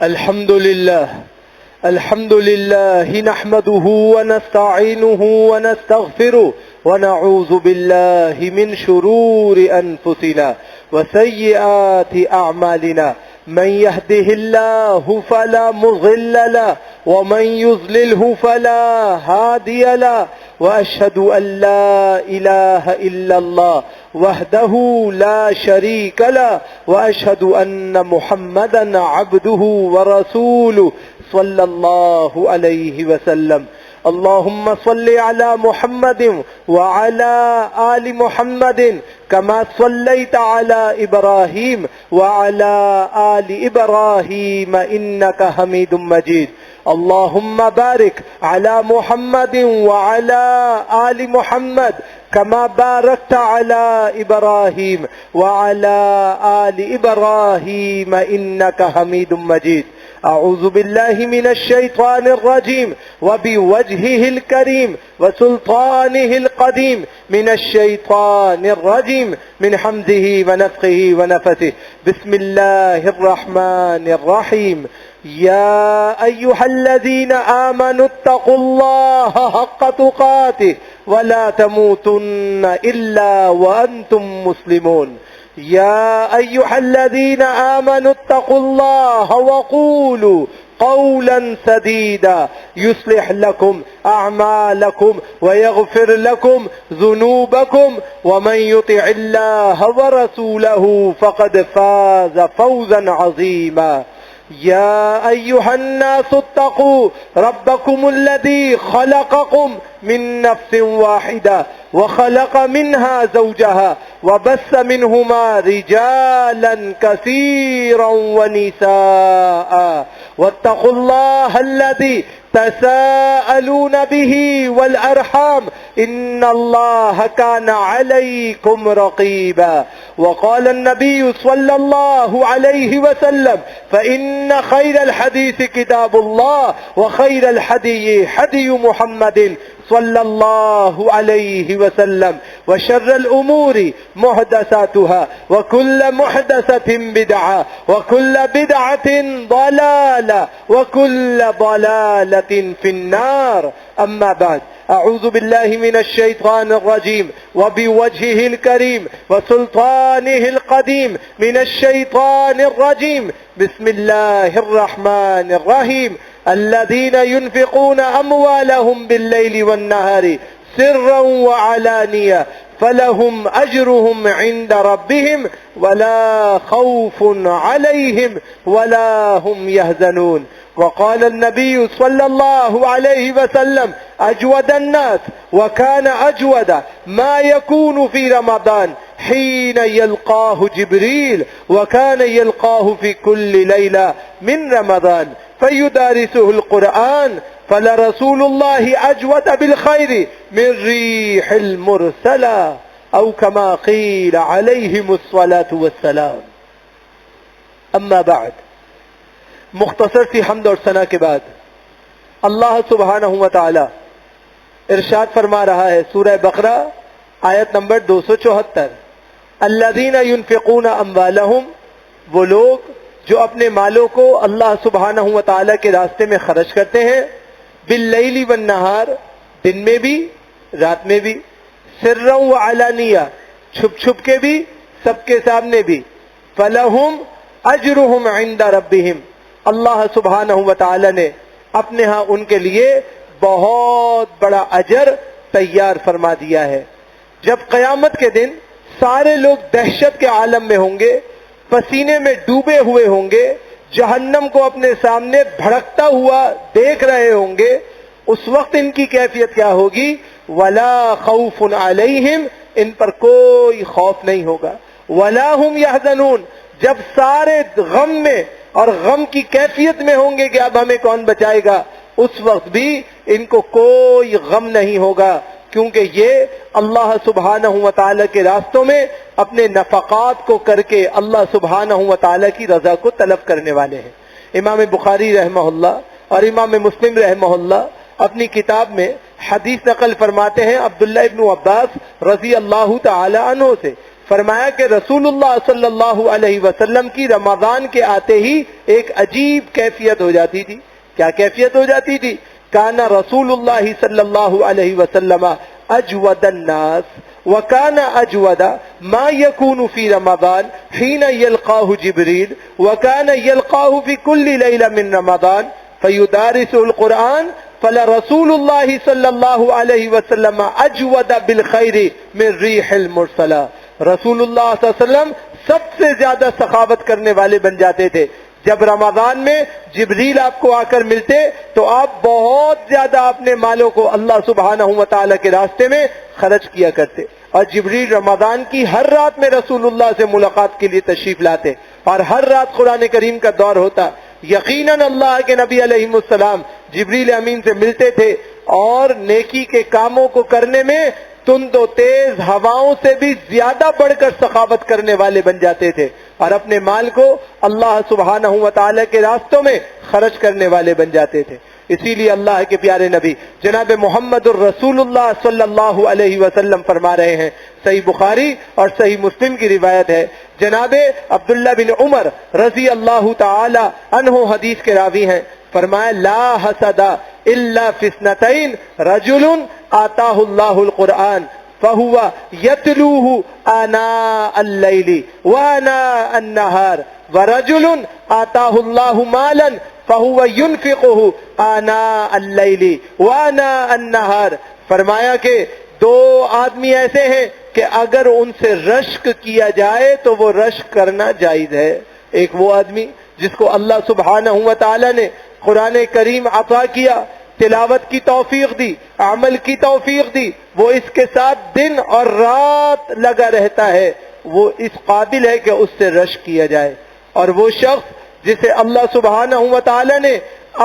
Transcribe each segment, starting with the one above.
الحمد لله نحمده ونستعينه ونستغفره ونعوذ بالله من شرور أنفسنا وسيئات أعمالنا. من يهده الله فلا مضل له ومن يضلله فلا هادي له. وأشهد أن لا إله إلا الله وحده لا شريك له وأشهد أن محمدا عبده ورسوله صلى الله عليه وسلم. اللهم صل على محمد وعلى آل محمد كما صليت على إبراهيم وعلى آل إبراهيم إنك حميد مجيد. اللهم بارك على محمد وعلى آل محمد كما باركت على إبراهيم وعلى آل إبراهيم إنك حميد مجيد. أعوذ بالله من الشيطان الرجيم وبوجهه الكريم وسلطانه القديم من الشيطان الرجيم من حمزه ونفخه ونفثه. بسم الله الرحمن الرحيم. يا أيها الذين آمنوا اتقوا الله حق تقاته ولا تموتن إلا وأنتم مسلمون. يا أيها الذين آمنوا اتقوا الله وقولوا قولا سديدا يصلح لكم أعمالكم ويغفر لكم ذنوبكم ومن يطع الله ورسوله فقد فاز فوزا عظيما. يا أيها الناس اتقوا ربكم الذي خلقكم من نفس واحدة وخلق منها زوجها وبث منهما رجالا كثيرا ونساء واتقوا الله الذي تساءلون به والأرحام إن الله كان عليكم رقيبا. وقال النبي صلى الله عليه وسلم فإن خير الحديث كتاب الله وخير الهدي هدي محمد صلى الله عليه وسلم وشر الأمور محدثاتها وكل محدثة بدعة وكل بدعة ضلالة وكل ضلالة في النار. أما بعد، أعوذ بالله من الشيطان الرجيم وبوجهه الكريم وسلطانه القديم من الشيطان الرجيم. بسم الله الرحمن الرحيم. الذين ينفقون أموالهم بالليل والنهار سرا وعلانية فلهم أجرهم عند ربهم ولا خوف عليهم ولا هم يحزنون. وقال النبي صلى الله عليه وسلم أجود الناس وكان أجود ما يكون في رمضان حين يلقاه جبريل وكان يلقاه في كل ليلة من رمضان فيدارسه القرآن فلرسول الله أجود بالخير من ريح المرسلة أو كما قيل عليهم الصلاة والسلام. أما بعد، مختصر سی حمد اور ثنا کے بعد اللہ سبحانہ و تعالی ارشاد فرما رہا ہے سورہ بقرہ آیت نمبر 274. الذین ينفقون اموالہم، وہ لوگ جو اپنے مالوں کو اللہ سبحانہ و تعالی کے راستے میں خرچ کرتے ہیں، باللیل والنہار، دن میں بھی رات میں بھی، سرا وعلانیہ، چھپ چھپ کے بھی سب کے سامنے بھی، فلہم اجرہم عند ربہم، اللہ سبحانہ و تعالی نے اپنے ہاں ان کے لیے بہت بڑا اجر تیار فرما دیا ہے. جب قیامت کے دن سارے لوگ دہشت کے عالم میں ہوں گے، پسینے میں ڈوبے ہوئے ہوں گے، جہنم کو اپنے سامنے بھڑکتا ہوا دیکھ رہے ہوں گے، اس وقت ان کی کیفیت کیا ہوگی؟ ولا خوف علیہم، ان پر کوئی خوف نہیں ہوگا، ولا هم یحزنون، جب سارے غم میں اور غم کی کیفیت میں ہوں گے کہ اب ہمیں کون بچائے گا، اس وقت بھی ان کو کوئی غم نہیں ہوگا، کیونکہ یہ اللہ سبحانہ و تعالی کے راستوں میں اپنے نفقات کو کر کے اللہ سبحانہ و تعالی کی رضا کو طلب کرنے والے ہیں. امام بخاری رحمہ اللہ اور امام مسلم رحمہ اللہ اپنی کتاب میں حدیث نقل فرماتے ہیں عبداللہ ابن عباس رضی اللہ تعالی عنہ سے فرمایا کہ رسول اللہ صلی اللہ علیہ وسلم کی رمضان کے آتے ہی ایک عجیب کیفیت ہو جاتی تھی. کیا کیفیت ہو جاتی تھی؟ کان رسول اللہ صلی اللہ علیہ وسلم اجود الناس وكان اجود ما يكون في رمضان حين يلقاه جبريل وكان يلقاه في كل ليلة من رمضان فيدارس القرآن فلرسول الله صلى الله عليه وسلم اجود بالخير من ريح المرسلة. رسول اللہ صلی اللہ علیہ وسلم سب سے زیادہ سخاوت کرنے والے بن جاتے تھے. جب رمضان میں جبریل آپ کو آ کر ملتے تو آپ بہت زیادہ اپنے مالوں کو اللہ سبحانہ و تعالیٰ کے راستے میں خرچ کیا کرتے. اور جبریل رمضان کی ہر رات میں رسول اللہ سے ملاقات کے لیے تشریف لاتے اور ہر رات قرآن کریم کا دور ہوتا. یقیناً اللہ کے نبی علیہ السلام جبریل امین سے ملتے تھے اور نیکی کے کاموں کو کرنے میں تند و تیز ہواؤں سے بھی زیادہ بڑھ کر سخاوت کرنے والے بن جاتے تھے اور اپنے مال کو اللہ سبحانہ و تعالیٰ کے راستوں میں خرچ کرنے والے بن جاتے تھے. اسی لیے اللہ کے پیارے نبی جناب محمد الرسول اللہ صلی اللہ علیہ وسلم فرما رہے ہیں, صحیح بخاری اور صحیح مسلم کی روایت ہے, جناب عبداللہ بن عمر رضی اللہ تعالی عنہ حدیث کے راوی ہیں, فرمایا لا حسد الا فی اثنتین رجل آتاہ اللہ القرآن فہو یتلوہ آناء اللیل وآناء النہار ورجل آتاہ اللہ مالا فہو ینفقہ آناء اللیل وآناء النہار. فرمایا کہ دو آدمی ایسے ہیں کہ اگر ان سے رشک کیا جائے تو وہ رشک کرنا جائز ہے. ایک وہ آدمی جس کو اللہ سبحانہ و تعالی نے قرآن کریم عطا کیا, تلاوت کی توفیق دی, عمل کی توفیق دی, وہ اس کے ساتھ دن اور رات لگا رہتا ہے, وہ اس قابل ہے کہ اس سے رشک کیا جائے. اور وہ شخص جسے اللہ سبحانہ و تعالی نے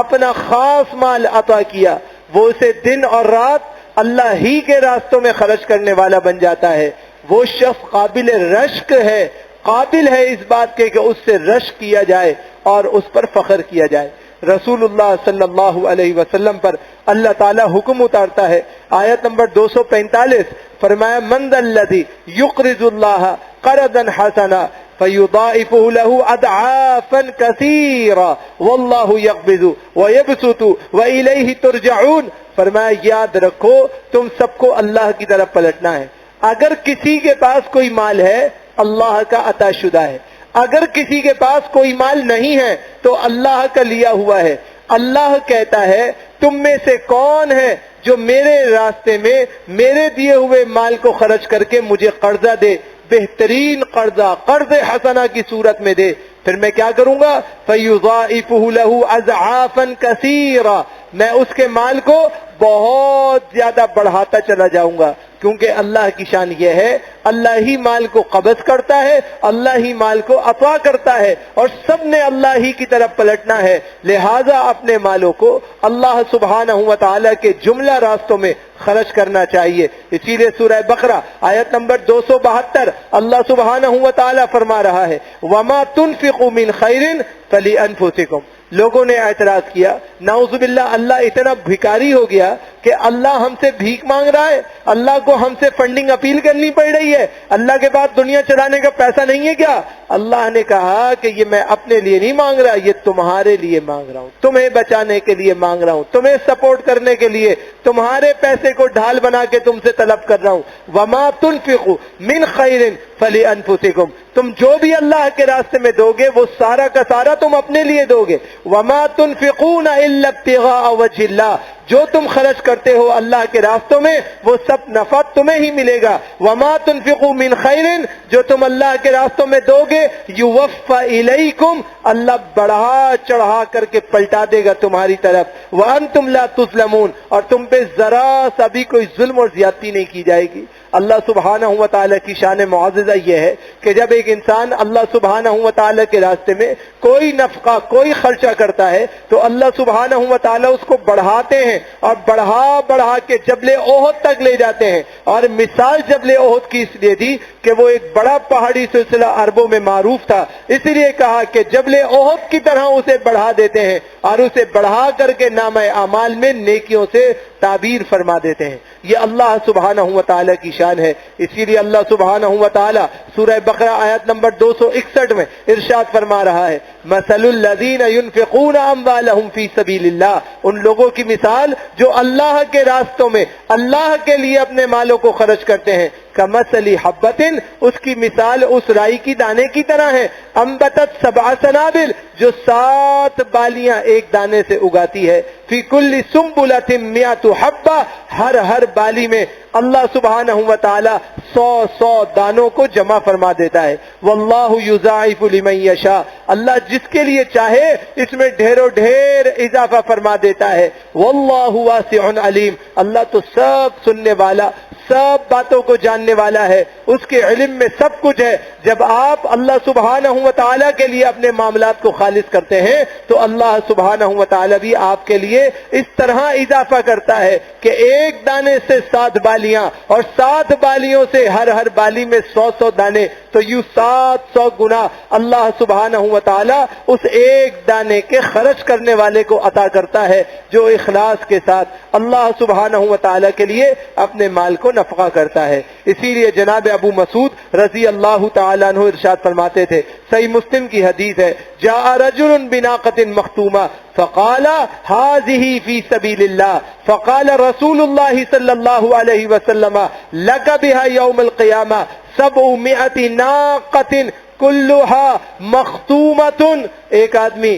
اپنا خاص مال عطا کیا, وہ اسے دن اور رات اللہ ہی کے راستوں میں خرچ کرنے والا بن جاتا ہے. وہ شخص قابل رشک ہے, قابل ہے اس بات کے کہ اس سے رشک کیا جائے اور اس پر فخر کیا جائے. رسول اللہ صلی اللہ علیہ وسلم پر اللہ تعالی حکم اتارتا ہے, آیت نمبر 245, فرمایا من ذا الذی یقرض اللہ قرضا حسنا فیضاعفہ لہ اضعافا کثیرا واللہ یقبض ویبسط والیہ ترجعون. فرمایا یاد رکھو تم سب کو اللہ کی طرف پلٹنا ہے. اگر کسی کے پاس کوئی مال ہے اللہ کا عطا شدہ ہے, اگر کسی کے پاس کوئی مال نہیں ہے تو اللہ کا لیا ہوا ہے. اللہ کہتا ہے تم میں سے کون ہے جو میرے راستے میں میرے دیے ہوئے مال کو خرچ کر کے مجھے قرضہ دے, بہترین قرضہ قرض حسنہ کی صورت میں دے. پھر میں کیا کروں گا؟ فَيُضَاعِفُهُ لَهُ أَضْعَافًا كَثِيرًا, میں اس کے مال کو بہت زیادہ بڑھاتا چلا جاؤں گا. کیونکہ اللہ کی شان یہ ہے اللہ ہی مال کو قبض کرتا ہے, اللہ ہی مال کو عطا کرتا ہے اور سب نے اللہ ہی کی طرف پلٹنا ہے. لہذا اپنے مالوں کو اللہ سبحانہ و تعالی کے جملہ راستوں میں خرچ کرنا چاہیے. اسی لیے سورہ بقرہ آیت نمبر 272 اللہ سبحانہ و تعالی فرما رہا ہے وَمَا تُنْفِقُوا مِنْ خَيْرٍ فَلِأَنفُسِكُمْ. لوگوں نے اعتراض کیا نعوذ باللہ اللہ اتنا بھکاری ہو گیا کہ اللہ ہم سے بھیک مانگ رہا ہے, اللہ کو ہم سے فنڈنگ اپیل کرنی پڑ رہی ہے, اللہ کے پاس دنیا چلانے کا پیسہ نہیں ہے کیا؟ اللہ نے کہا کہ یہ میں اپنے لیے نہیں مانگ رہا, یہ تمہارے لیے مانگ رہا ہوں, تمہیں بچانے کے لیے مانگ رہا ہوں, تمہیں سپورٹ کرنے کے لیے, تمہارے پیسے کو ڈھال بنا کے تم سے طلب کر رہا ہوں. وَمَا تُنْفِقُوا مِنْ خَيْرٍ فَلِأَنفُسِكُمْ. تم جو بھی اللہ کے راستے میں دو گے وہ سارا کا سارا تم اپنے لیے دو گے. وَمَا تُنْفِقُونَ إِلَّا ابْتِغَاءَ وَجْهِ اللَّهِ. جو تم خرچ کرتے ہو اللہ کے راستوں میں وہ سب نفع تمہیں ہی ملے گا. وَمَا تُنْفِقُوا مِنْ خَيْرٍ, جو تم اللہ کے راستوں میں دو گے يُوَفَّ إِلَيْكُمْ, اللہ بڑھا چڑھا کر کے پلٹا دے گا تمہاری طرف. وَأَنْتُمْ لَا تُظْلَمُونَ, اور تم پہ ذرا سا بھی کوئی ظلم اور زیادتی نہیں کی جائے گی. اللہ سبحانہ و تعالیٰ کی شان معززہ یہ ہے کہ جب ایک انسان اللہ سبحانہ و تعالیٰ کے راستے میں کوئی نفقہ کوئی خرچہ کرتا ہے تو اللہ سبحانہ و تعالیٰ اس کو بڑھاتے ہیں اور بڑھا کے جبل احد تک لے جاتے ہیں. اور مثال جبل احد کی اس لیے دی کہ وہ ایک بڑا پہاڑی سلسلہ عربوں میں معروف تھا, اس لیے کہا کہ جبل احد کی طرح اسے بڑھا دیتے ہیں اور اسے بڑھا کر کے نامہ اعمال میں نیکیوں سے تعبیر فرما دیتے ہیں. یہ اللہ سبحانہ و تعالیٰ کی شان ہے. اسی لیے اللہ سبحانہ و تعالیٰ سورہ بقرہ آیت نمبر 261 میں ارشاد فرما رہا ہے مثل الذین ينفقون اموالهم فی سبیل اللہ، ان لوگوں کی مثال جو اللہ کے راستوں میں اللہ کے لیے اپنے مالوں کو خرچ کرتے ہیں، کمثل حبۃ، اس کی مثال اس رائی کی دانے کی طرح ہے، انبتت 7 سنابل، جو 7 بالیاں ایک دانے سے اگاتی ہے، فی کل سنبلۃ 100 حبہ، ہر بالی میں اللہ سبحانہ و تعالی 100 دانوں کو جمع فرما دیتا ہے. واللہ یضاعف لمن یشاء، اللہ جس کے لیے چاہے اس میں ڈھیروں ڈھیر اضافہ فرما دیتا ہے. واللہ واسع علیم، اللہ تو سب سننے والا، سب باتوں کو جاننے والا ہے، اس کے علم میں سب کچھ ہے. جب آپ اللہ سبحانہ و تعالیٰ کے لیے اپنے معاملات کو خالص کرتے ہیں تو اللہ سبحانہ و تعالیٰ بھی آپ کے لیے اس طرح اضافہ کرتا ہے کہ ایک دانے سے 7 بالیاں، اور 7 بالیوں سے ہر بالی میں 100 دانے، تو یوں 700 گنا اللہ سبحانہ و تعالیٰ اس ایک دانے کے خرچ کرنے والے کو عطا کرتا ہے جو اخلاص کے ساتھ اللہ سبحانہ و تعالیٰ کے لیے اپنے مال کو نفقہ کرتا ہے. اسی لیے جناب ابو مسعود رضی اللہ تعالیٰ عنہ ارشاد فرماتے تھے، صحیح مسلم کی حدیث ہے، جاء رجل بناقۃ مختومہ فقال هذه في سبيل الله فقال رسول الله صلی اللہ علیہ وسلم لك بها يوم القيامة 700 ناقة كلها مختومة. ایک آدمی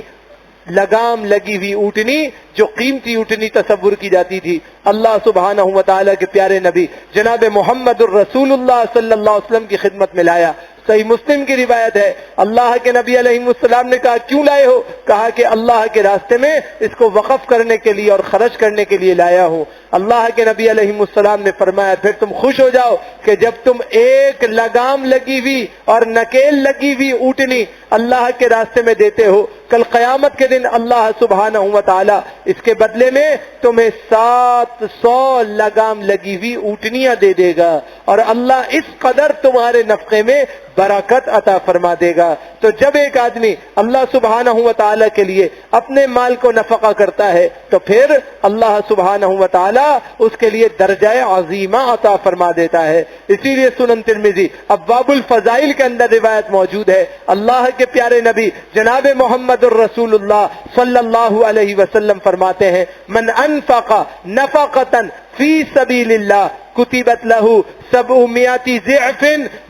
لگام لگی ہوئی اونٹنی، جو قیمتی اونٹنی تصور کی جاتی تھی، اللہ سبحانہ و تعالیٰ کے پیارے نبی جناب محمد الرسول اللہ صلی اللہ علیہ وسلم کی خدمت میں لایا. صحیح مسلم کی روایت ہے، اللہ کے نبی علیہ السلام نے کہا کیوں لائے ہو؟ کہا کہ اللہ کے راستے میں اس کو وقف کرنے کے لیے اور خرچ کرنے کے لیے لایا ہوں. اللہ کے نبی علیہ السلام نے فرمایا پھر تم خوش ہو جاؤ کہ جب تم ایک لگام لگی ہوئی اور نکیل لگی ہوئی اونٹنی اللہ کے راستے میں دیتے ہو، کل قیامت کے دن اللہ سبحانہ و تعالی اس کے بدلے میں تمہیں 700 لگام لگی ہوئی اونٹنیاں دے دے گا، اور اللہ اس قدر تمہارے نفقے میں برکت عطا فرما دے گا. تو جب ایک آدمی اللہ سبحانہ و تعالی کے لیے اپنے مال کو نفقہ کرتا ہے تو پھر اللہ سبحانہ و تعالی اس کے لیے درجہ عظیمہ عطا فرما دیتا ہے. اسی لیے سنن ترمذی ابواب الفضائل کے اندر روایت موجود ہے، اللہ کے پیارے نبی جناب محمد الرسول اللہ صلی اللہ علیہ وسلم فرماتے ہیں من انفق نفقۃ فی سبیل اللہ کتبت لہ 700 ضعف.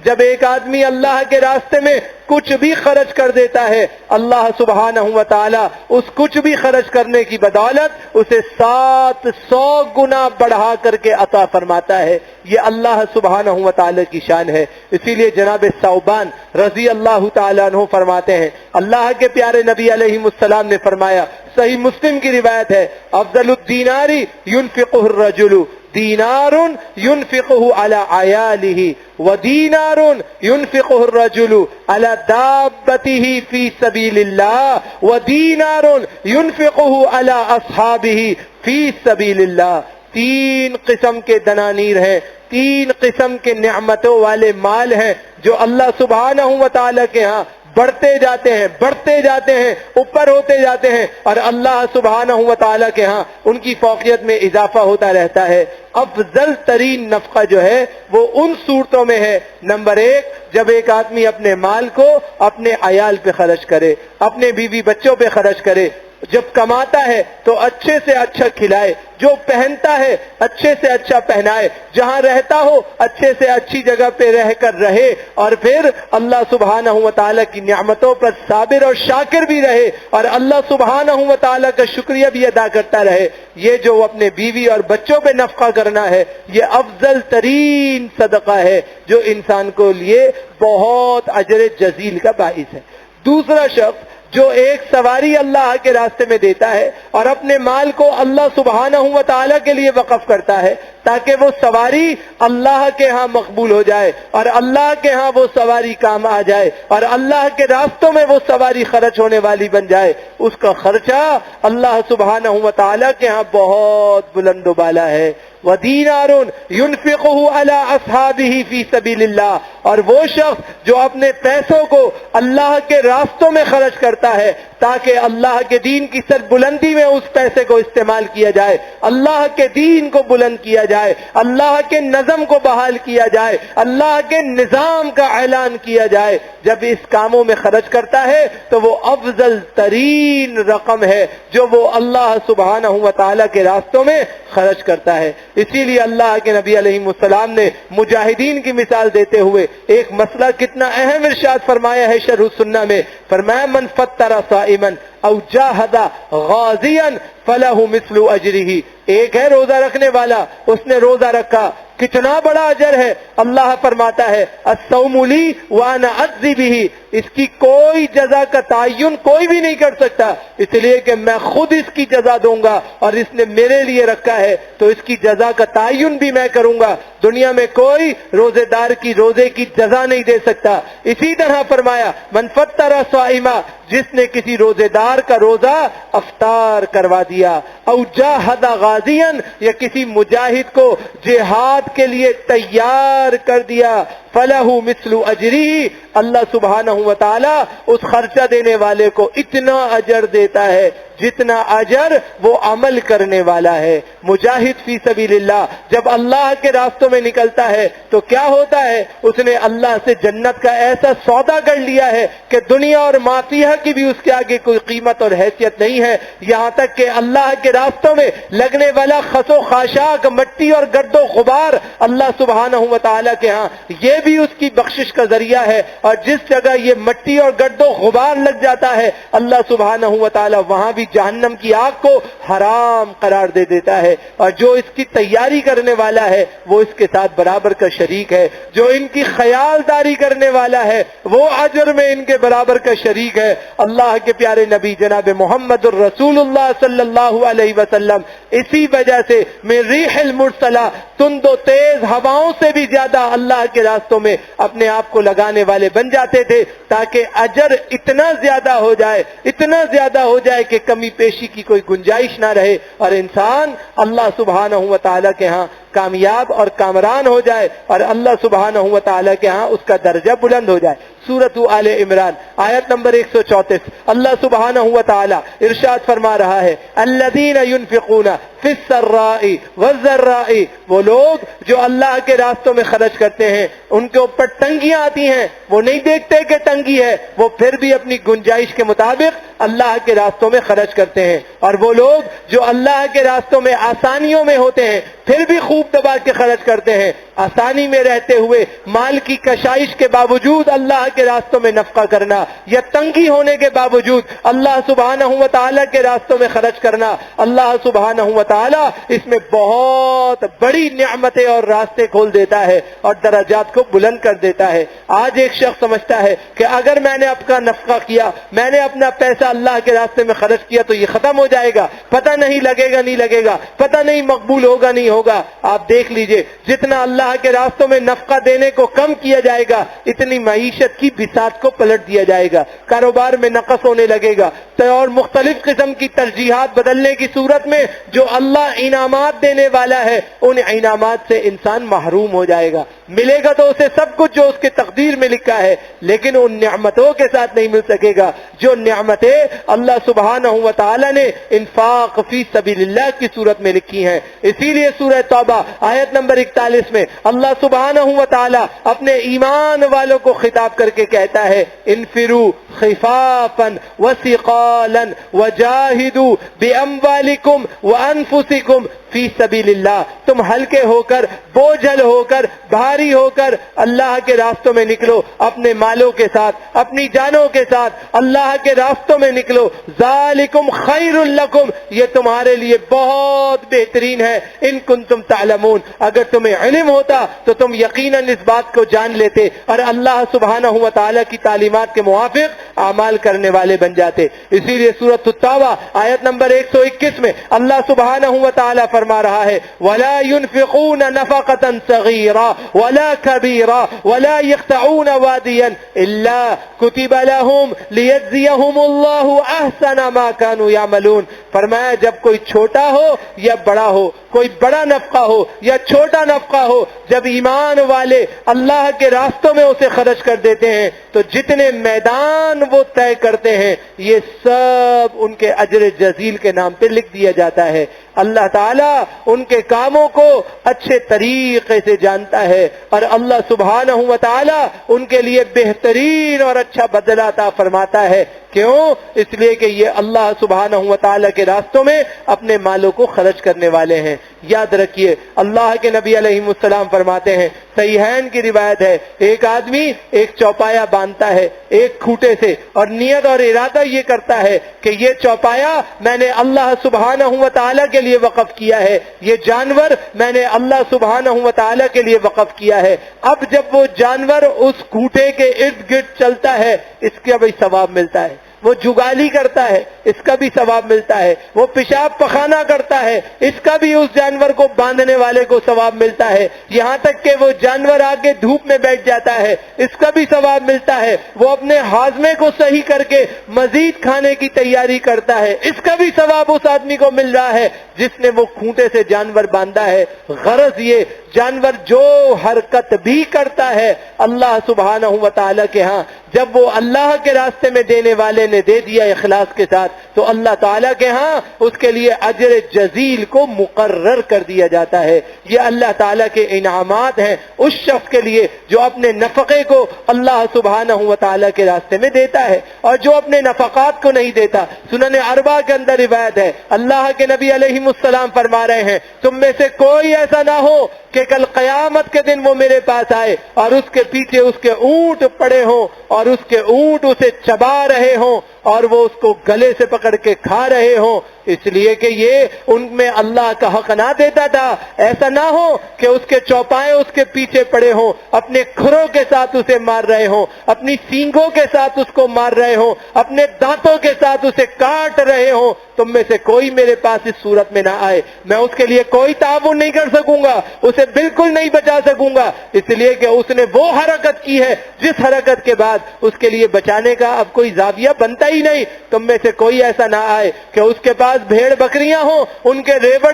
جب ایک آدمی اللہ کے راستے میں کچھ بھی خرچ کر دیتا ہے، اللہ سبحانہ و تعالی اس کچھ بھی خرچ کرنے کی بدولت اسے 700 گنا بڑھا کر کے عطا فرماتا ہے. یہ اللہ سبحانہ و تعالی کی شان ہے. اسی لیے جناب ثوبان رضی اللہ تعالیٰ عنہ فرماتے ہیں اللہ کے پیارے نبی علیہ السلام نے فرمایا، صحیح مسلم کی روایت ہے، افضل الدینار ينفقه الرجل دینار ينفقه على عیاله ودینار ينفقه الرجل على دابته في سبيل الله ودینار ينفقه على اصحابه في سبيل الله. 3 قسم کے دنانیر ہیں، 3 قسم کے نعمتوں والے مال ہیں جو اللہ سبحانہ و تعالی کے ہاں بڑھتے جاتے ہیں اوپر ہوتے جاتے ہیں، اور اللہ سبحانہ و تعالی کے ہاں ان کی فوقیت میں اضافہ ہوتا رہتا ہے. افضل ترین نفقہ جو ہے وہ ان صورتوں میں ہے، نمبر 1 جب ایک آدمی اپنے مال کو اپنے عیال پہ خرچ کرے، اپنے بیوی بچوں پہ خرچ کرے. جب کماتا ہے تو اچھے سے اچھا کھلائے، جو پہنتا ہے اچھے سے اچھا پہنائے، جہاں رہتا ہو اچھے سے اچھی جگہ پہ رہ کر رہے، اور پھر اللہ سبحانہ و تعالیٰ کی نعمتوں پر صابر اور شاکر بھی رہے، اور اللہ سبحانہ و تعالیٰ کا شکریہ بھی ادا کرتا رہے. یہ جو اپنے بیوی اور بچوں پہ نفقہ کرنا ہے یہ افضل ترین صدقہ ہے جو انسان کو لیے بہت اجر جزیل کا باعث ہے. دوسرا شخص جو ایک سواری اللہ کے راستے میں دیتا ہے اور اپنے مال کو اللہ سبحانہ و تعالیٰ کے لیے وقف کرتا ہے تاکہ وہ سواری اللہ کے ہاں مقبول ہو جائے اور اللہ کے ہاں وہ سواری کام آ جائے اور اللہ کے راستوں میں وہ سواری خرچ ہونے والی بن جائے، اس کا خرچہ اللہ سبحانہ و تعالیٰ کے ہاں بہت بلند و بالا ہے. وَدِينَارٌ يُنْفِقُهُ عَلَىٰ أَصْحَابِهِ فِي سَبِيلِ اللَّهِ، اور وہ شخص جو اپنے پیسوں کو اللہ کے راستوں میں خرچ کرتا ہے تاکہ اللہ کے دین کی سربلندی میں اس پیسے کو استعمال کیا جائے، اللہ کے دین کو بلند کیا جائے، اللہ کے نظم کو بحال کیا جائے، اللہ کے نظام کا اعلان کیا جائے۔ جب اس کاموں میں خرچ کرتا ہے تو وہ افضل ترین رقم ہے جو وہ اللہ سبحانہ و تعالیٰ کے راستوں میں خرچ کرتا ہے۔ اسی لیے اللہ کے نبی علیہ السلام نے مجاہدین کی مثال دیتے ہوئے ایک مسئلہ کتنا اہم ارشاد فرمایا ہے شرح السنہ میں، فرمایا من فطر صائما او جاہد غازیا فلہ مثل اجرہ۔ ایک ہے روزہ رکھنے والا، اس نے روزہ رکھا، کتنا بڑا اجر ہے۔ اللہ فرماتا ہے الصوم لی وانا اجزی بہ، اس کی کوئی جزا کا تعین کوئی بھی نہیں کر سکتا، اس لیے کہ میں خود اس کی جزا دوں گا، اور اس نے میرے لیے رکھا ہے تو اس کی جزا کا تعین بھی میں کروں گا۔ دنیا میں کوئی روزے دار کی روزے کی جزا نہیں دے سکتا۔ اسی طرح فرمایا من فطر صائما، جس نے کسی روزے دار کا روزہ افطار کروا دیا، او جاہد غازیا، یا کسی مجاہد کو جہاد کے لیے تیار کر دیا، فلہ مثل اجری، اللہ سبحانہ و تعالی اس خرچہ دینے والے کو اتنا اجر دیتا ہے جتنا اجر وہ عمل کرنے والا ہے۔ مجاہد فی سبیل اللہ جب اللہ کے راستوں میں نکلتا ہے تو کیا ہوتا ہے؟ اس نے اللہ سے جنت کا ایسا سودا کر لیا ہے کہ دنیا اور ما فیہا کی بھی اس کے آگے کوئی قیمت اور حیثیت نہیں ہے، یہاں تک کہ اللہ کے راستوں میں لگنے والا خس و خاشاک، مٹی اور گرد و غبار اللہ سبحانہ و تعالیٰ کے ہاں یہ بھی اس کی بخشش کا ذریعہ ہے، اور جس جگہ یہ مٹی اور گرد و غبار لگ جاتا ہے اللہ سبحانہ و تعالیٰ وہاں بھی جہنم کی آگ کو حرام قرار دے دیتا ہے، اور جو اس کی تیاری کرنے والا ہے وہ اس کے ساتھ برابر کا شریک ہے، جو ان کی خیالداری کرنے والا ہے وہ اجر میں ان کے برابر کا شریک ہے۔ اللہ کے پیارے نبی جناب محمد الرسول اللہ صلی اللہ علیہ وسلم اسی وجہ سے من ریح المرسلہ، تند و تیز ہواؤں سے بھی زیادہ اللہ کے راستوں میں اپنے آپ کو لگانے والے بن جاتے تھے، تاکہ اجر اتنا زیادہ ہو جائے، اتنا زیادہ ہو جائے کہ کمی پیشی کی کوئی گنجائش نہ رہے، اور انسان اللہ سبحانہ و تعالیٰ کے ہاں کامیاب اور کامران ہو جائے، اور اللہ سبحانہ و تعالیٰ کے ہاں اس کا درجہ بلند ہو جائے۔ سورۃ آل عمران آیت نمبر 134 اللہ سبحانہ و تعالیٰ ارشاد فرما رہا ہے الذین ينفقون فی السراء والضراء، وہ لوگ جو اللہ کے راستوں میں خرچ کرتے ہیں ان کے اوپر تنگیاں آتی ہیں، وہ نہیں دیکھتے کہ تنگی ہے، وہ پھر بھی اپنی گنجائش کے مطابق اللہ کے راستوں میں خرچ کرتے ہیں، اور وہ لوگ جو اللہ کے راستوں میں آسانیوں میں ہوتے ہیں پھر بھی خوب دبا کے خرچ کرتے ہیں، آسانی میں رہتے ہوئے مال کی کشائش کے باوجود اللہ کے راستوں میں نفقہ کرنا، یا تنگی ہونے کے باوجود اللہ سبحانہ و تعالیٰ کے راستوں میں خرچ کرنا، اللہ سبحانہ و تعالیٰ اس میں بہت بڑی نعمتیں اور راستے کھول دیتا ہے اور درجات کو بلند کر دیتا ہے۔ آج ایک شخص سمجھتا ہے کہ اگر میں نے اپنا نفقہ کیا، میں نے اپنا پیسہ اللہ کے راستے میں خرچ کیا تو یہ ختم ہو جائے گا، پتہ نہیں لگے گا نہیں لگے گا، پتہ نہیں مقبول ہوگا نہیں ہوگا۔ آپ دیکھ لیجئے جتنا اللہ کے راستوں میں نفقہ دینے کو کم کیا جائے گا اتنی معیشت کی بساط کو پلٹ دیا جائے گا، کاروبار میں نقص ہونے لگے گا، اور مختلف قسم کی ترجیحات بدلنے کی صورت میں جو اللہ انعامات دینے والا ہے ان انعامات سے انسان محروم ہو جائے گا۔ ملے گا تو اسے سب کچھ جو اس کے تقدیر میں لکھا ہے، لیکن ان نعمتوں کے ساتھ نہیں مل سکے گا جو نعمتیں اللہ سبحانہ و تعالی نے انفاق فی سبیل اللہ کی صورت میں لکھی ہیں۔ اسی لیے سورہ توبہ آیت نمبر 41 میں اللہ سبحانہ و تعالی اپنے ایمان والوں کو خطاب کر کے کہتا ہے انفروا خفافا وثقالا وجاہدوا باموالکم وانفسکم فی سبیل اللہ، تم ہلکے ہو کر، بوجھل ہو کر، بھاری ہو کر اللہ کے راستوں میں نکلو، اپنے مالوں کے ساتھ، اپنی جانوں کے ساتھ اللہ کے راستوں میں نکلو، ذالکم خیر لکم، یہ تمہارے لیے بہت بہترین ہے، ان کنتم تعلمون، اگر تمہیں علم ہوتا تو تم یقیناً اس بات کو جان لیتے اور اللہ سبحانہ و تعالیٰ کی تعلیمات کے موافق اعمال کرنے والے بن جاتے۔ اسی لیے سورۃ التوبہ آیت نمبر 121 میں اللہ سبحانہ و تعالیٰ فرما رہا ہے وَلَا يُنْفِقُونَ نَفَقَةً صَغِيرًا وَلَا كَبِيرًا وَلَا يَقْطَعُونَ وَادِيًا إِلَّا كُتِبَ لَهُمْ لِيَجْزِيَهُمُ اللَّهُ أَحْسَنَ مَا كَانُوا يَعْمَلُونَ، فرمایا جب کوئی چھوٹا ہو یا بڑا ہو، کوئی بڑا نفقہ ہو یا چھوٹا نفقہ ہو، جب ایمان والے اللہ کے راستوں میں اسے خرچ کر دیتے ہیں تو جتنے میدان وہ طے کرتے ہیں یہ سب ان کے اجر جزیل کے نام پہ لکھ دیا جاتا ہے۔ اللہ تعالیٰ ان کے کاموں کو اچھے طریقے سے جانتا ہے اور اللہ سبحانہ و تعالیٰ ان کے لیے بہترین اور اچھا بدلہ عطا فرماتا ہے۔ کیوں؟ اس لیے کہ یہ اللہ سبحانہ و تعالیٰ کے راستوں میں اپنے مالوں کو خرچ کرنے والے ہیں۔ یاد رکھیے اللہ کے نبی علیہ السلام فرماتے ہیں، صحیحین کی روایت ہے، ایک آدمی ایک چوپایا باندھتا ہے ایک کھوٹے سے اور نیت اور ارادہ یہ کرتا ہے کہ یہ چوپایا میں نے اللہ سبحانہ و تعالیٰ کے لیے وقف کیا ہے، یہ جانور میں نے اللہ سبحانہ و تعالیٰ کے لیے وقف کیا ہے۔ اب جب وہ جانور اس کھوٹے کے ارد گرد چلتا ہے اس کا بھی ثواب ملتا ہے، وہ جگالی کرتا ہے اس کا بھی ثواب ملتا ہے، وہ پیشاب پخانہ کرتا ہے اس کا بھی اس جانور کو باندھنے والے کو ثواب ملتا ہے، یہاں تک کہ وہ جانور آگے دھوپ میں بیٹھ جاتا ہے اس کا بھی ثواب ملتا ہے، وہ اپنے ہاضمے کو صحیح کر کے مزید کھانے کی تیاری کرتا ہے اس کا بھی ثواب اس آدمی کو مل رہا ہے جس نے وہ کھوٹے سے جانور باندھا ہے۔ غرض یہ جانور جو حرکت بھی کرتا ہے اللہ سبحانہ و تعالیٰ کے ہاں جب وہ اللہ کے راستے میں دینے والے نے دے دیا اخلاص کے ساتھ تو اللہ تعالیٰ کے ہاں اس کے لیے اجر جزیل کو مقرر کر دیا جاتا ہے۔ یہ اللہ تعالیٰ کے انعامات ہیں اس شخص کے لیے جو اپنے نفقے کو اللہ سبحانہ و تعالیٰ کے راستے میں دیتا ہے اور جو اپنے نفقات کو نہیں دیتا۔ سنن اربعہ کے اندر روایت ہے اللہ کے نبی علیہ السلام فرما رہے ہیں تم میں سے کوئی ایسا نہ ہو کہ کل قیامت کے دن وہ میرے پاس آئے اور اس کے پیچھے اس کے اونٹ پڑے ہوں اور اس کے اونٹ اسے چبا رہے ہوں اور وہ اس کو گلے سے پکڑ کے کھا رہے ہوں اس لیے کہ یہ ان میں اللہ کا حق نہ دیتا تھا۔ ایسا نہ ہو کہ اس کے چوپائے اس کے پیچھے پڑے ہوں، اپنے کھروں کے ساتھ اسے مار رہے ہوں، اپنی سینگوں کے ساتھ اس کو مار رہے ہوں، اپنے دانتوں کے ساتھ اسے کاٹ رہے ہوں۔ تم میں سے کوئی میرے پاس اس صورت میں نہ آئے، میں اس کے لیے کوئی تعاون نہیں کر سکوں گا، اسے بالکل نہیں بچا سکوں گا، اس لیے کہ اس نے وہ حرکت کی ہے جس حرکت کے بعد اس کے لیے بچانے کا اب کوئی زاویہ بنتا ہی نہیں۔ تم میں سے کوئی ایسا نہ آئے کہ اس کے پاس بھیڑ بکریاں ہوں، ان کے ریوڑ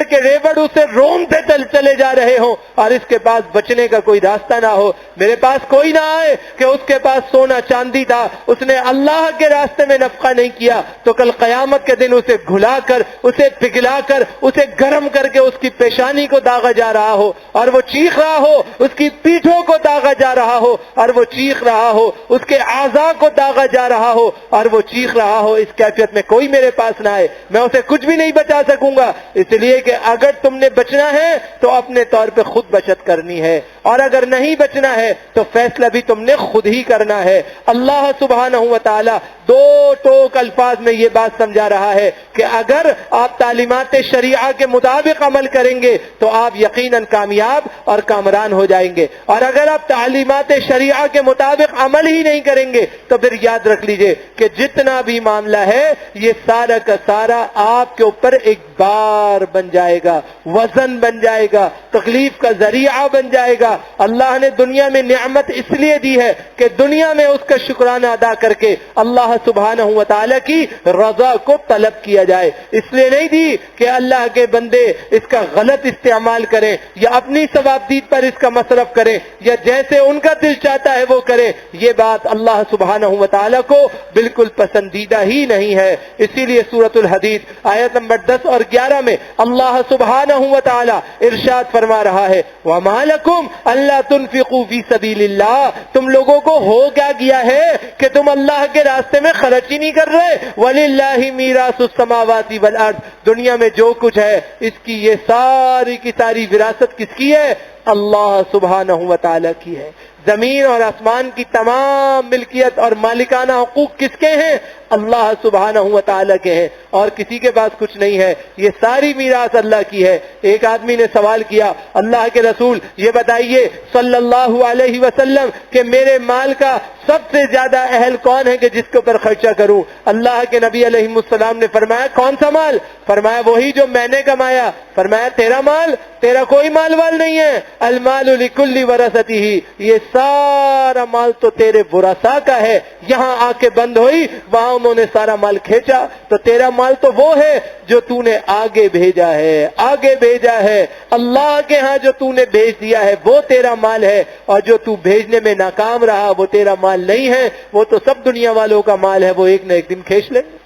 اسے رونتے چلے جا رہے ہوں اور اس کے پاس بچنے کا کوئی راستہ نہ ہو۔ میرے پاس کوئی نہ آئے کہ اس کے پاس سونا چاندی تھا، اس نے اللہ کے راستے میں نفقہ نہیں کیا تو کل قیامت کے دن اسے گھلا کر اسے پگھلا کر اسے گرم کر کے اس کی پیشانی کو داغا جا رہا ہو اور وہ چیخ رہا ہو، اس کی پیٹھوں کو داغا جا رہا ہو اور وہ چیخ رہا ہو، اس کے اعضاء کو داغا جا رہا ہو اور وہ چیخ رہا ہو، اس کیفیت میں کوئی میرے پاس نہ آئے، میں اسے کچھ بھی نہیں بچا سکوں گا۔ اس لیے کہ اگر تم نے بچنا ہے تو اپنے طور پہ خود بچت کرنی ہے اور اگر نہیں بچنا ہے تو فیصلہ بھی تم نے خود ہی کرنا ہے۔ اللہ سبحانہ و تعالی دو ٹوک الفاظ میں یہ بات سمجھا رہا ہے کہ اگر آپ تعلیمات شریعہ کے مطابق عمل کریں گے تو آپ یقیناً کامیاب اور کامران ہو جائیں گے، اور اگر آپ تعلیمات شریعہ کے مطابق عمل ہی نہیں کریں گے تو پھر یاد رکھ لیجئے کہ جتنا بھی معاملہ ہے یہ سارا کا سارا آپ کے اوپر ایک بار بن جائے گا، وزن بن جائے گا، تکلیف کا ذریعہ بن جائے گا۔ اللہ نے دنیا میں نعمت اس لیے دی ہے کہ دنیا میں اس کا شکرانہ ادا کر کے اللہ سبحانہ و تعالی کی رضا کو طلب کیا جائے، اس لیے نہیں دی کہ اللہ کے بندے اس کا غلط استعمال کریں یا اپنی ثوابدید پر اس کا مصرف کریں یا جیسے ان کا دل چاہتا ہے وہ کریں۔ یہ بات اللہ سبحانہ و تعالی کو بالکل پسندیدہ ہی نہیں ہے۔ اسی لیے سورۃ الحدید آیت نمبر 10 اور 11 میں اللہ سبحانہ و تعالی ارشاد فرما رہا ہے وَمَا لَكُمْ أَلَّا تُنْفِقُوا فِي سَبِيلِ اللَّهِ، تم لوگوں کو ہو کیا گیا ہے کہ تم اللہ کے راستے میں خرچ ہی نہیں کر رہے۔ وَلِلَّهِ مِيرَاثُ السَّمَاوَاتِ وَالْأَرْضِ، دنیا میں جو کچھ ہے اس کی یہ ساری کی ساری وراثت کس کی ہے؟ اللہ سبحانہ و تعالی کی ہے۔ زمین اور آسمان کی تمام ملکیت اور مالکانہ حقوق کس کے ہیں؟ اللہ سبحانہ و تعالی کے ہیں، اور کسی کے پاس کچھ نہیں ہے، یہ ساری میراث اللہ کی ہے۔ ایک آدمی نے سوال کیا اللہ کے رسول یہ بتائیے صلی اللہ علیہ وسلم کہ میرے مال کا سب سے زیادہ اہل کون ہے کہ جس کے اوپر خرچہ کروں؟ اللہ کے نبی علیہ السلام نے فرمایا کون سا مال؟ فرمایا وہی جو میں نے کمایا۔ فرمایا تیرا مال؟ تیرا کوئی مال وال نہیں ہے. المال لکل ورثتہ، یہ سارا مال تو تیرے ورثاء کا ہے. یہاں آ کے بند ہوئی، وہاں انہوں نے سارا مال کھینچا، تو تیرا مال تو وہ ہے جو تو نے آگے بھیجا ہے، آگے بھیجا ہے. اللہ کے ہاں جو تو نے بھیج دیا ہے وہ تیرا مال ہے، اور جو تو بھیجنے میں ناکام رہا وہ تیرا مال نہیں ہے. وہ تو سب دنیا والوں کا مال ہے، وہ ایک نہ ایک دن کھینچ لیں گے.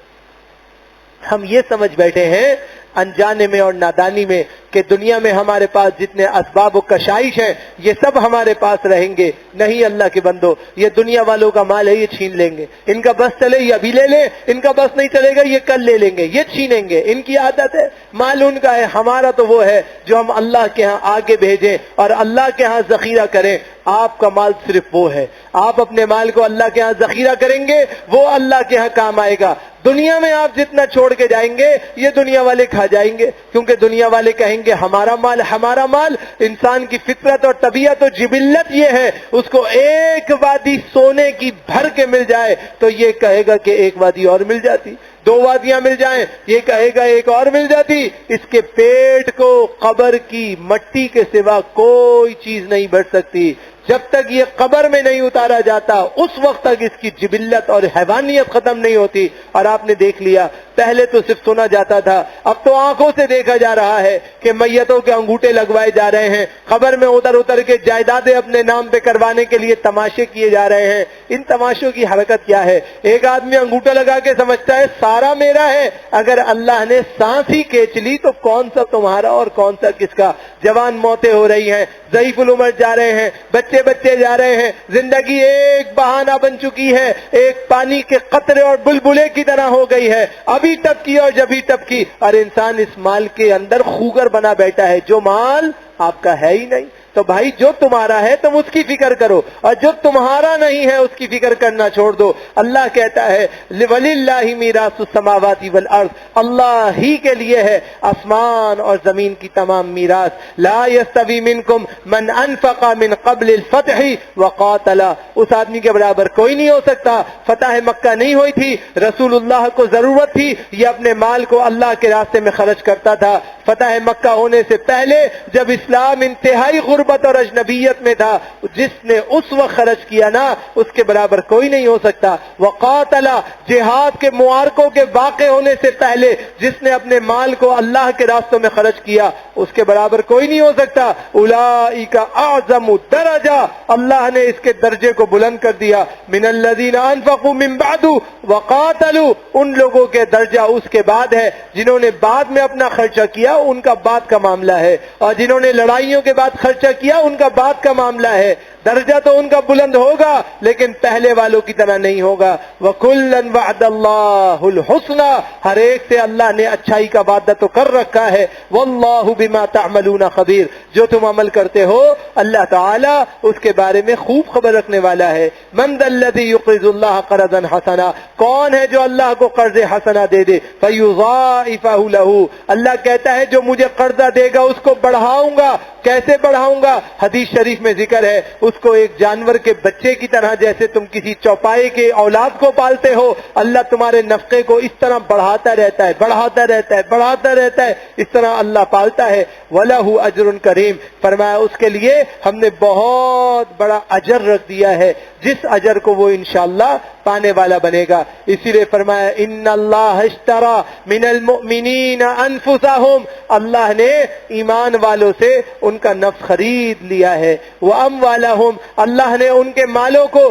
ہم یہ سمجھ بیٹھے ہیں انجانے میں اور نادانی میں کہ دنیا میں ہمارے پاس جتنے اسباب و کشائش ہیں یہ سب ہمارے پاس رہیں گے. نہیں اللہ کے بندو، یہ دنیا والوں کا مال ہے، یہ چھین لیں گے. ان کا بس چلے یہ ابھی لے لیں، ان کا بس نہیں چلے گا یہ کل لے لیں گے، یہ چھینیں گے. ان کی عادت ہے، مال ان کا ہے. ہمارا تو وہ ہے جو ہم اللہ کے ہاں آگے بھیجیں اور اللہ کے ہاں ذخیرہ کریں. آپ کا مال صرف وہ ہے، آپ اپنے مال کو اللہ کے ہاں ذخیرہ کریں گے، وہ اللہ کے ہاں کام آئے گا. دنیا میں آپ جتنا چھوڑ کے جائیں گے یہ دنیا والے کھا جائیں گے، کیونکہ دنیا والے کہیں گے ہمارا مال ہمارا مال. انسان کی فطرت اور طبیعت اور جبلت یہ ہے، اس کو ایک وادی سونے کی بھر کے مل جائے تو یہ کہے گا کہ ایک وادی اور مل جاتی، 2 وادیاں مل جائیں یہ کہے گا ایک اور مل جاتی. اس کے پیٹ کو قبر کی مٹی کے سوا کوئی چیز نہیں بڑھ سکتی. جب تک یہ قبر میں نہیں اتارا جاتا اس وقت تک اس کی جبلت اور حیوانیت ختم نہیں ہوتی. اور آپ نے دیکھ لیا، پہلے تو صرف سنا جاتا تھا، اب تو آنکھوں سے دیکھا جا رہا ہے کہ میتوں کے انگوٹھے لگوائے جا رہے ہیں، قبر میں اتر کے جائیدادیں اپنے نام پہ کروانے کے لیے تماشے کیے جا رہے ہیں. ان تماشوں کی حرکت کیا ہے؟ ایک آدمی انگوٹھا لگا کے سمجھتا ہے سارا میرا ہے. اگر اللہ نے سانس ہی کھینچ لی تو کون سا تمہارا اور کون سا کس کا؟ جوان موتیں ہو رہی ہیں، ضعیف العمر جا رہے ہیں، بچے جا رہے ہیں. زندگی ایک بہانہ بن چکی ہے، ایک پانی کے قطرے اور بلبلے کی طرح ہو گئی ہے، ابھی ٹپکی اور جبھی ٹپکی. اور انسان اس مال کے اندر خوگر بنا بیٹھا ہے جو مال آپ کا ہے ہی نہیں. تو بھائی جو تمہارا ہے تم اس کی فکر کرو، اور جو تمہارا نہیں ہے اس کی فکر کرنا چھوڑ دو. اللہ کہتا ہے وَلِلَّهِ مِيرَاثُ السَّمَاوَاتِ وَالْأَرْضِ، اللہ ہی کے لیے ہے آسمان اور زمین کی تمام میراث. لا يستوي منکم من انفق من قبل الفتح وقاتل، اس آدمی کے برابر کوئی نہیں ہو سکتا. فتح مکہ نہیں ہوئی تھی، رسول اللہ کو ضرورت تھی، یہ اپنے مال کو اللہ کے راستے میں خرچ کرتا تھا. فتح مکہ ہونے سے پہلے جب اسلام انتہائی غربت اور اجنبیت میں تھا، جس نے اس وقت خرچ کیا نا اس کے برابر کوئی نہیں ہو سکتا. وقاتل، جہاد کے معارکوں کے واقع ہونے سے پہلے جس نے اپنے مال کو اللہ کے راستوں میں خرچ کیا اس کے برابر کوئی نہیں ہو سکتا. اولئک اعظم درجہ، اللہ نے اس کے درجے کو بلند کر دیا. من الذین انفقوا من بعد وقاتلوا، ان لوگوں کے درجہ اس کے بعد ہے جنہوں نے بعد میں اپنا خرچہ کیا، ان کا بعد کا معاملہ ہے، اور جنہوں نے لڑائیوں کے بعد خرچہ کیا ان کا بعد کا معاملہ ہے. درجہ تو ان کا بلند ہوگا لیکن پہلے والوں کی طرح نہیں ہوگا. وَكُلًّا وَعْدَ اللَّهُ الْحُسْنَى، ہر ایک سے اللہ نے اچھائی کا وعدہ تو کر رکھا ہے. وَاللَّهُ بِمَا تَعْمَلُونَ خَبِيرٌ، جو تم عمل کرتے ہو اللہ تعالی اس کے بارے میں خوب خبر رکھنے والا ہے. مَنْ ذَا الَّذِي يُقْرِضُ اللَّهَ قَرْضًا حَسَنًا، کون ہے جو اللہ کو قرض حسنہ دے دے. فَيُضَاعِفَهُ لَهُ، اللہ کہتا ہے جو مجھے قرضہ دے گا اس کو بڑھاؤں گا. کیسے بڑھاؤں گا؟ حدیث شریف میں ذکر ہے اس کو ایک جانور کے بچے کی طرح، جیسے تم کسی چوپائے کے اولاد کو پالتے ہو، اللہ تمہارے نفقے کو اس طرح بڑھاتا رہتا ہے، بڑھاتا رہتا ہے، بڑھاتا رہتا ہے، اس طرح اللہ پالتا ہے. وَلَهُ أَجْرٌ كَرِيمٌ، فرمایا اس کے لیے ہم نے بہت بڑا اجر رکھ دیا ہے، جس اجر کو وہ انشاءاللہ پانے والا بنے گا. اسی لیے فرمایا ان اللہ اشترى من المؤمنین انفسهم، اللہ نے ایمان والوں سے ان کا نفس خرید لیا ہے. واموالهم، اللہ نے ان کے مالوں کو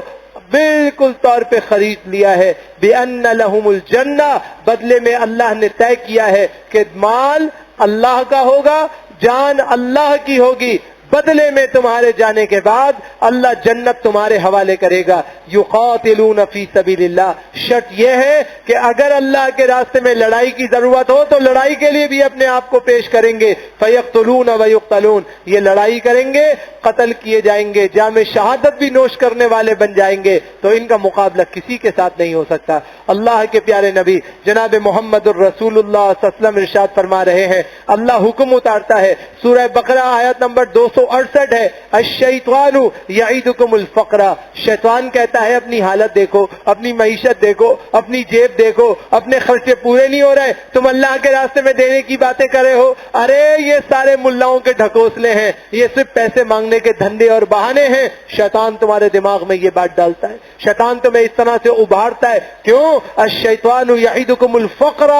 بالکل طور پہ خرید لیا ہے. بأن لهم الجنہ، بدلے میں اللہ نے طے کیا ہے کہ مال اللہ کا ہوگا، جان اللہ کی ہوگی، بدلے میں تمہارے جانے کے بعد اللہ جنت تمہارے حوالے کرے گا. یقاتلون فی سبیل اللہ، شرط یہ ہے کہ اگر اللہ کے راستے میں لڑائی کی ضرورت ہو تو لڑائی کے لیے بھی اپنے آپ کو پیش کریں گے. فیقتلون ویقتلون، یہ لڑائی کریں گے، قتل کیے جائیں گے، جام شہادت بھی نوش کرنے والے بن جائیں گے. تو ان کا مقابلہ کسی کے ساتھ نہیں ہو سکتا. اللہ کے پیارے نبی جناب محمد الرسول اللہ صلی اللہ علیہ وسلم ارشاد فرما رہے ہیں، اللہ حکم اتارتا ہے، سورہ بقرہ آیت نمبر 200 168 ہے، الشیطان یعیدکم الفقر، شیطان کہتا ہے اپنی حالت دیکھو، اپنی معیشت دیکھو، اپنی جیب دیکھو، اپنے خرچے پورے نہیں ہو رہے، تم اللہ کے راستے میں دینے کی باتیں کر رہے ہو، ارے یہ سارے ملاؤں کے ڈھکوسلے ہیں، یہ صرف پیسے مانگنے کے دھندے اور بہانے ہیں۔ شیطان تمہارے دماغ میں یہ بات ڈالتا ہے، شیطان تمہیں اس طرح سے ابھارتا ہے۔ کیوں؟ الشیطان یعیدکم الفقر،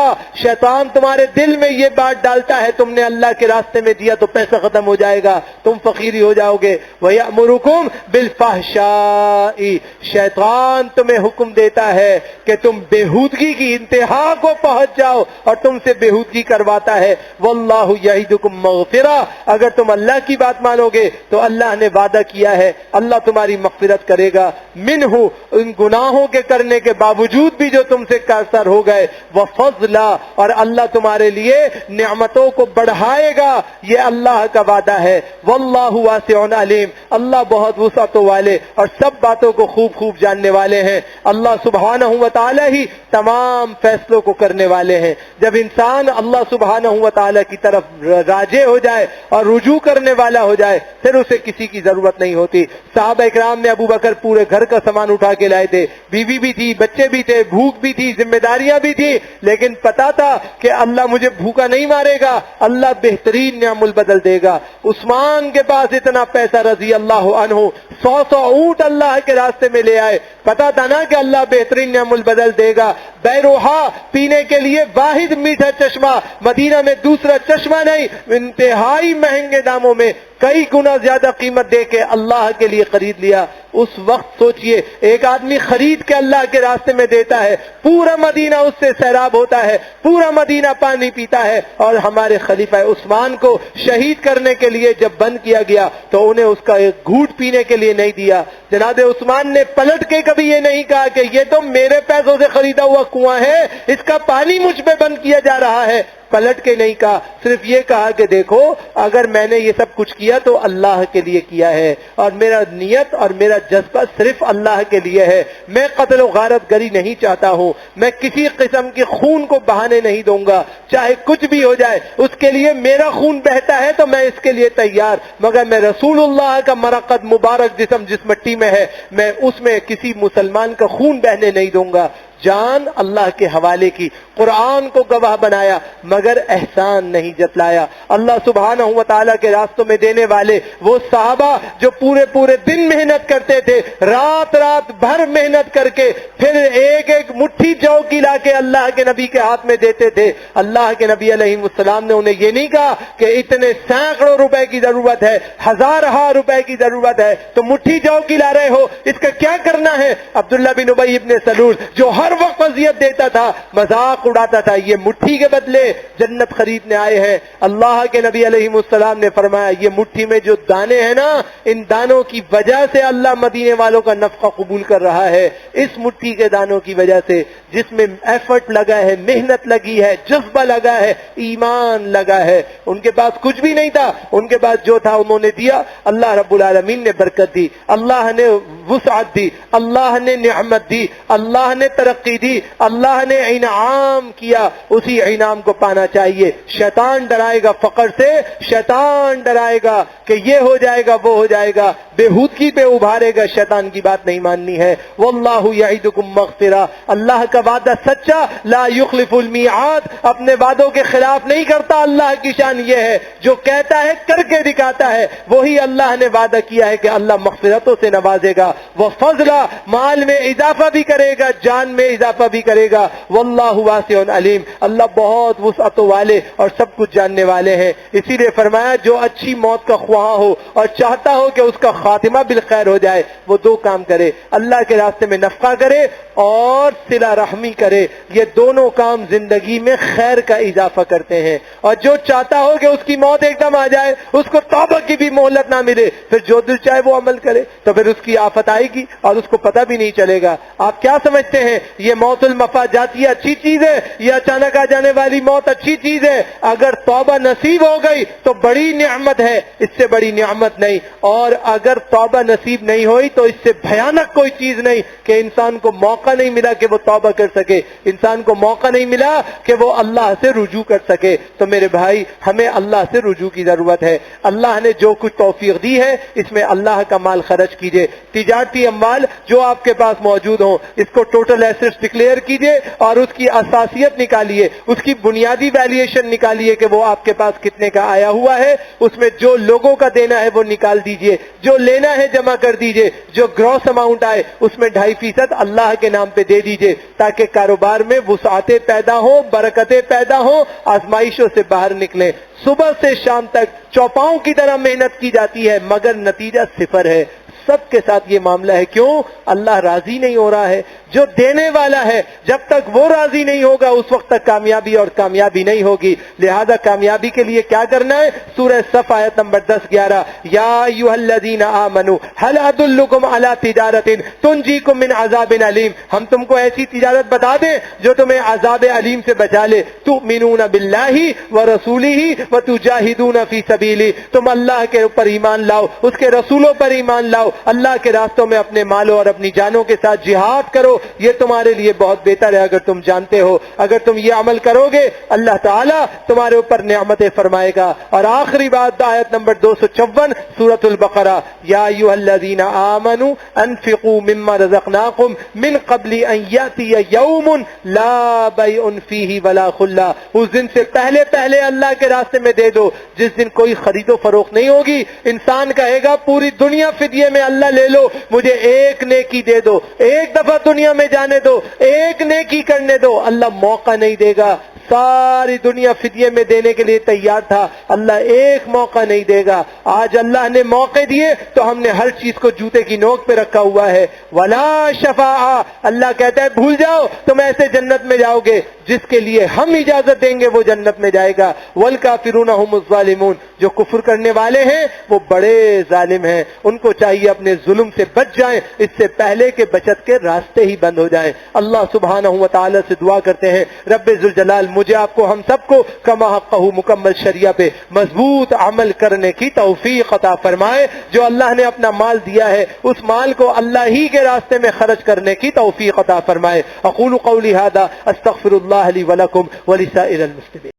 شیطان تمہارے دل میں یہ بات ڈالتا ہے تم نے اللہ کے راستے میں دیا تو پیسہ ختم ہو جائے گا، تم فقیری ہو جاؤ گے۔ وَيَأْمُرُكُمْ بِالْفَحْشَاءِ، شیطان تمہیں حکم دیتا ہے کہ تم بےہودگی کی انتہا کو پہنچ جاؤ اور تم سے بےہودگی کرواتا ہے۔ وَاللَّهُ يَعِدُكُمْ مَغْفِرَةً، اگر تم اللہ کی بات مانو گے تو اللہ نے وعدہ کیا ہے اللہ تمہاری مغفرت کرے گا، منہ، ان گناہوں کے کرنے کے باوجود بھی جو تم سے قاصر ہو گئے، وَفَضْلًا، اور اللہ تمہارے لیے نعمتوں کو بڑھائے گا، یہ اللہ کا وعدہ ہے۔ واللہ واسع علیم، اللہ بہت وسعتوں والے اور سب باتوں کو خوب خوب جاننے والے ہیں۔ اللہ سبحانہ و تعالی ہی تمام فیصلوں کو کرنے والے ہیں۔ جب انسان اللہ سبحانہ و تعالی کی طرف راجع ہو جائے اور رجوع کرنے والا ہو جائے پھر اسے کسی کی ضرورت نہیں ہوتی۔ صحابہ اکرام نے ابو بکر پورے گھر کا سامان اٹھا کے لائے تھے، بیوی بھی تھی، بچے بھی تھے، بھوک بھی تھی، ذمہ داریاں بھی تھی، لیکن پتا تھا کہ اللہ مجھے بھوکا نہیں مارے گا، اللہ بہترین نعم البدل دے گا۔ عثمان کے پاس اتنا پیسہ رضی اللہ عنہ، 100 اونٹ اللہ کے راستے میں لے آئے، پتا تھا نا کہ اللہ بہترین نعم البدل دے گا۔ بیروحا پینے کے لیے واحد میٹھا چشمہ، مدینہ میں دوسرا چشمہ نہیں، انتہائی مہنگے داموں میں کئی گنا زیادہ قیمت دے کے اللہ کے لیے خرید لیا۔ اس وقت سوچئے ایک آدمی خرید کے اللہ کے راستے میں دیتا ہے، پورا مدینہ اس سے سیراب ہوتا ہے، پورا مدینہ پانی پیتا ہے، اور ہمارے خلیفہ عثمان کو شہید کرنے کے لیے جب بند کیا گیا تو انہیں اس کا ایک گھونٹ پینے کے لیے نہیں دیا۔ جناب عثمان نے پلٹ کے کبھی یہ نہیں کہا کہ یہ تو میرے پیسوں سے خریدا ہوا کنواں ہے، اس کا پانی مجھ پہ بند کیا جا رہا ہے، پلٹ کے نہیں کہا، صرف یہ کہا کہ دیکھو اگر میں نے یہ سب کچھ کیا تو اللہ کے لیے کیا ہے، اور میرا نیت اور میرا جذبہ صرف اللہ کے لیے ہے، میں قتل و غارت گری نہیں چاہتا ہوں، میں کسی قسم کے خون کو بہانے نہیں دوں گا، چاہے کچھ بھی ہو جائے، اس کے لیے میرا خون بہتا ہے تو میں اس کے لیے تیار، مگر میں رسول اللہ کا مرقد مبارک جسم جس مٹی میں ہے میں اس میں کسی مسلمان کا خون بہنے نہیں دوں گا۔ جان اللہ کے حوالے کی، قرآن کو گواہ بنایا مگر احسان نہیں جتلایا۔ اللہ سبحانہ و تعالیٰ کے راستوں میں دینے والے وہ صحابہ جو پورے پورے دن محنت کرتے تھے، رات رات بھر محنت کر کے پھر ایک ایک مٹھی جو کی لا کے اللہ کے نبی کے ہاتھ میں دیتے تھے۔ اللہ کے نبی علیہ السلام نے انہیں یہ نہیں کہا کہ اتنے سینکڑوں روپے کی ضرورت ہے، ہزارہ روپے کی ضرورت ہے تو مٹھی جو کی لا رہے ہو، اس کا کیا کرنا ہے؟ عبداللہ بن ابی ابن سلول جو ہر وقت وصیت دیتا تھا، مذاق اڑاتا تھا، یہ مٹھی کے بدلے جنت خریدنے آئے ہیں۔ اللہ کے نبی علیہ السلام نے فرمایا یہ مٹھی میں جو دانے ہیں نا، ان دانوں کی وجہ سے اللہ مدینے والوں کا نفقہ قبول کر رہا ہے، اس مٹھی کے دانوں کی وجہ سے جس میں ایفرٹ لگا ہے، محنت لگی ہے، جذبہ لگا ہے، ایمان لگا ہے۔ ان کے پاس کچھ بھی نہیں تھا، ان کے پاس جو تھا انہوں نے دیا، اللہ رب العالمین نے برکت دی، اللہ نے وسعت دی، اللہ نے نعمت دی، اللہ نے ترقی دی، اللہ نے انعام کیا، اسی انعام کو پانا چاہیے۔ شیطان ڈرائے گا فقر سے، شیطان ڈرائے گا کہ یہ ہو جائے گا وہ ہو جائے گا، بےہودگی پہ ابھارے گا، شیطان کی بات نہیں ماننی ہے۔ واللہ یعدکم مغفرہ، اللہ کا وعدہ سچا، لا یخلف المیعاد، اپنے وعدوں کے خلاف نہیں کرتا۔ اللہ کی شان یہ ہے جو کہتا ہے کر کے دکھاتا ہے، وہی اللہ نے وعدہ کیا ہے کہ اللہ مغفرتوں سے نوازے گا، وہ فضل، مال میں اضافہ بھی کرے گا، جان میں اضافہ بھی کرے گا۔ واللہ واسع علیم، اللہ بہت وسعتوں والے اور سب کچھ جاننے والے ہیں۔ اسی لیے فرمایا جو اچھی موت کا خواہاں ہو اور چاہتا ہو کہ اس کا خاتمہ بالخیر ہو جائے، وہ دو کام کرے، اللہ کے راستے میں نفقہ کرے اور صلہ رحمی کرے، یہ دونوں کام زندگی میں خیر کا اضافہ کرتے ہیں۔ اور جو چاہتا ہو کہ اس کی موت ایک دم آ جائے، اس کو توبہ کی بھی مہلت نہ ملے، پھر جو دل چاہے وہ عمل کرے تو پھر اس کی آفت آئے گی اور اس کو پتہ بھی نہیں چلے گا۔ آپ کیا سمجھتے ہیں یہ موت المفاجاتی اچھی چیز ہے، یہ اچانک آ جانے والی موت اچھی چیز ہے، اگر توبہ نصیب ہو گئی تو بڑی نعمت ہے، اس سے بڑی نعمت نہیں، اور اگر توبہ نصیب نہیں ہوئی تو اس سے بھیانک کوئی چیز نہیں کہ انسان کو موقع نہیں ملا کہ وہ توبہ کر سکے، انسان کو موقع نہیں ملا کہ وہ اللہ سے رجوع کر سکے۔ تو میرے بھائی، ہمیں اللہ سے رجوع کی ضرورت ہے۔ اللہ نے جو کچھ توفیق دی ہے اس میں اللہ کا مال خرچ کیجئے، تجارتی اموال جو آپ کے پاس موجود ہوں اس کو ٹوٹل ایسٹس ڈکلیئر کیجئے اور اس کی اساسیت نکالیے، اس کی بنیادی ویلیویشن نکالیے کہ وہ آپ کے پاس کتنے کا آیا ہوا ہے، اس میں جو لوگوں کا دینا ہے وہ نکال دیجئے، جو لینا ہے جمع کر دیجئے، جو گراس اماؤنٹ آئے اس میں 2.5% اللہ کے نام پہ دے دیجئے تاکہ کاروبار میں وسعتیں پیدا ہوں، برکتیں پیدا ہوں، آزمائشوں سے باہر نکلیں۔ صبح سے شام تک چوپاؤں کی طرح محنت کی جاتی ہے مگر نتیجہ صفر ہے۔ سب کے ساتھ یہ معاملہ ہے، کیوں؟ اللہ راضی نہیں ہو رہا ہے، جو دینے والا ہے جب تک وہ راضی نہیں ہوگا اس وقت تک کامیابی اور کامیابی نہیں ہوگی۔ لہذا کامیابی کے لیے کیا کرنا ہے؟ سورہ صف آیت نمبر 10-11، یا ایھا الذین آمنوا هل ادلکم علی تجارۃ تنجیکم من عذاب علیم، ہم تم کو ایسی تجارت بتا دیں جو تمہیں عذاب علیم سے بچا لے۔ تؤمنون باللہ ورسولہ وتجاہدون فی سبیلہ، تم اللہ کے اوپر ایمان لاؤ، اس کے رسولوں پر ایمان لاؤ، اللہ کے راستوں میں اپنے مالوں اور اپنی جانوں کے ساتھ جہاد کرو، یہ تمہارے لیے بہت بہتر ہے اگر تم جانتے ہو۔ اگر تم یہ عمل کرو گے اللہ تعالیٰ تمہارے اوپر نعمتیں فرمائے گا۔ اور آخری بات آیت نمبر 254 سورۃ البقرہ، یا ایھا الذین آمنوا انفقوا مما رزقناکم من قبل ان یاتی یوم لا بیع فیہ ولا خلہ، اس دن سے پہلے پہلے اللہ کے راستے میں دے دو جس دن کوئی خرید و فروخت نہیں ہوگی۔ انسان کہے گا پوری دنیا فدیے میں اللہ لے لو، مجھے ایک نیکی دے دو، ایک دفعہ دنیا میں جانے دو، ایک نیکی کرنے دو، اللہ موقع نہیں دے گا۔ ساری دنیا فدیے میں دینے کے لیے تیار تھا، اللہ ایک موقع نہیں دے گا۔ آج اللہ نے موقع دیے تو ہم نے ہر چیز کو جوتے کی نوک پہ رکھا ہوا ہے۔ ولا شفاعہ، اللہ کہتا ہے بھول جاؤ تم ایسے جنت میں جاؤ گے جس کے لیے ہم اجازت دیں گے وہ جنت میں جائے گا۔ والکافرون هم الظالمون، جو کفر کرنے والے ہیں وہ بڑے ظالم ہیں، ان کو چاہیے اپنے ظلم سے بچ جائیں اس سے پہلے کہ بچت کے راستے ہی بند ہو جائیں۔ اللہ سبحانہ و تعالی سے دعا کرتے ہیں رب ذوالجلال مجھے آپ کو ہم سب کو کما حقہ مکمل شریعہ پہ مضبوط عمل کرنے کی توفیق عطا فرمائے۔ جو اللہ نے اپنا مال دیا ہے اس مال کو اللہ ہی کے راستے میں خرچ کرنے کی توفیق عطا فرمائے۔ اقول قولی ھذا استغفر اللہ لی ولکم ولسائر المسلمین۔